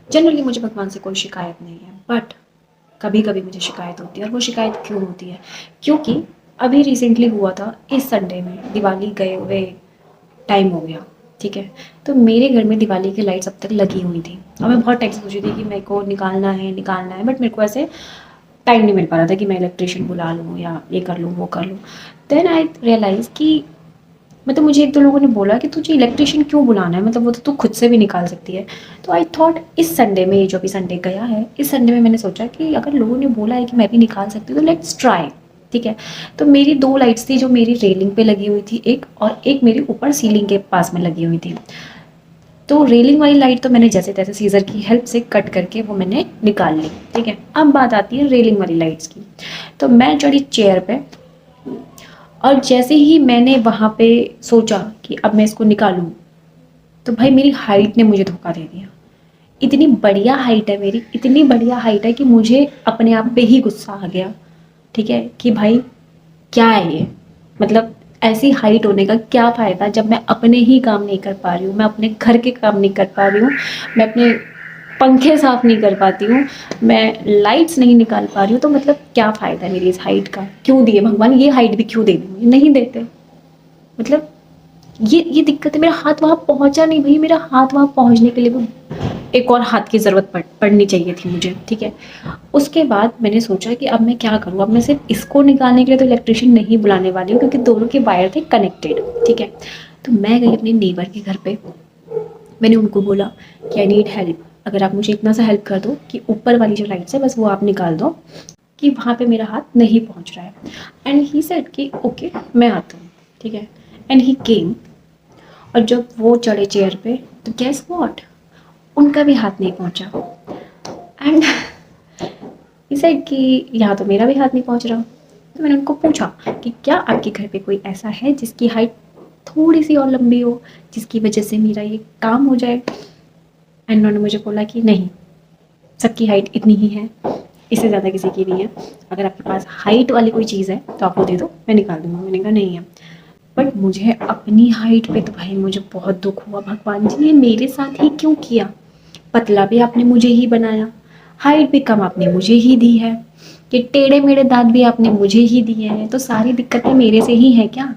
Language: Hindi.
जनरली मुझे भगवान से कोई शिकायत नहीं है, बट कभी कभी मुझे शिकायत होती है। और वो शिकायत क्यों होती है? क्योंकि अभी रिसेंटली हुआ था, इस संडे में दिवाली गए हुए टाइम हो गया, ठीक है। तो मेरे घर में दिवाली की लाइट्स अब तक लगी हुई थी और मैं बहुत टाइम से सोच रही थी कि मेरे को निकालना है, बट मेरे को ऐसे टाइम नहीं मिल पा रहा था कि मैं इलेक्ट्रिशियन बुला लूँ या ये कर लूँ वो कर लूँ। देन आई रियलाइज़ कि मतलब मुझे एक दो लोगों ने बोला कि तुझे इलेक्ट्रिशियन क्यों बुलाना है, मतलब वो तो तू खुद से भी निकाल सकती है। तो आई थॉट इस संडे में, ये जो भी संडे गया है, इस संडे में मैंने सोचा कि अगर लोगों ने बोला है कि मैं भी निकाल सकती हूँ तो लेट्स ट्राई, ठीक है। तो मेरी दो लाइट्स थी जो मेरी रेलिंग पे लगी हुई थी, एक, और एक मेरी ऊपर सीलिंग के पास में लगी हुई थी। तो रेलिंग वाली लाइट तो मैंने जैसे तैसे सीजर की हेल्प से कट करके वो मैंने निकाल ली, ठीक है। अब बात आती है रेलिंग वाली लाइट्स की। तो मैं चढ़ी चेयर पे, और जैसे ही मैंने वहाँ पे सोचा कि अब मैं इसको निकालूं, तो भाई मेरी हाइट ने मुझे धोखा दे दिया। इतनी बढ़िया हाइट है मेरी, इतनी बढ़िया हाइट है कि मुझे अपने आप पे ही गुस्सा आ गया, ठीक है, कि भाई क्या है ये, मतलब ऐसी हाइट होने का क्या फ़ायदा जब मैं अपने ही काम नहीं कर पा रही हूँ, मैं अपने घर के काम नहीं कर पा रही हूँ, मैं अपने पंखे साफ नहीं कर पाती हूँ, मैं लाइट्स नहीं निकाल पा रही हूँ, तो मतलब क्या फ़ायदा है मेरी इस हाइट का? क्यों दिए भगवान, ये हाइट भी क्यों दे दी मुझे? नहीं देते। मतलब ये दिक्कत है, मेरा हाथ वहाँ पहुँचा नहीं भई, मेरा हाथ वहाँ पहुँचने के लिए भी एक और हाथ की ज़रूरत पड़नी चाहिए थी मुझे, ठीक है। उसके बाद मैंने सोचा कि अब मैं क्या करूँ, अब मैं सिर्फ इसको निकालने के लिए तो इलेक्ट्रिशियन नहीं बुलाने वाली हूँ, क्योंकि दोनों के वायर थे कनेक्टेड, ठीक है। तो मैं गई अपने नेबर के घर पे, मैंने उनको बोला कि आई नीड हेल्प, अगर आप मुझे इतना सा हेल्प कर दो कि ऊपर वाली जो लाइट्स है बस वो आप निकाल दो, कि वहाँ पे मेरा हाथ नहीं पहुँच रहा है। एंड ही सेड कि ओके मैं आता हूँ, ठीक है। एंड ही केम, और जब वो चढ़े चेयर पे, तो गेस व्हाट, उनका भी हाथ नहीं पहुँचा। एंड ही सेड कि यहाँ तो मेरा भी हाथ नहीं पहुँच रहा। तो मैंने उनको पूछा कि क्या आपके घर पे कोई ऐसा है जिसकी हाइट थोड़ी सी और लंबी हो, जिसकी वजह से मेरा ये काम हो जाए? एंड उन्होंने मुझे बोला कि नहीं, सबकी हाइट इतनी ही है, इससे ज़्यादा किसी की नहीं है। अगर आपके पास हाइट वाली कोई चीज़ है तो आप वो दे दो, मैं निकाल दूँगा। मैंने कहा नहीं है। बट मुझे अपनी हाइट पे तो भाई मुझे बहुत दुख हुआ, भगवान जी ये मेरे साथ ही क्यों किया? पतला भी आपने मुझे ही बनाया, हाइट भी कम आपने मुझे ही दी है, कि टेढ़े मेढ़े दांत भी आपने मुझे ही दिए हैं, तो सारी दिक्कतें मेरे से ही हैं क्या?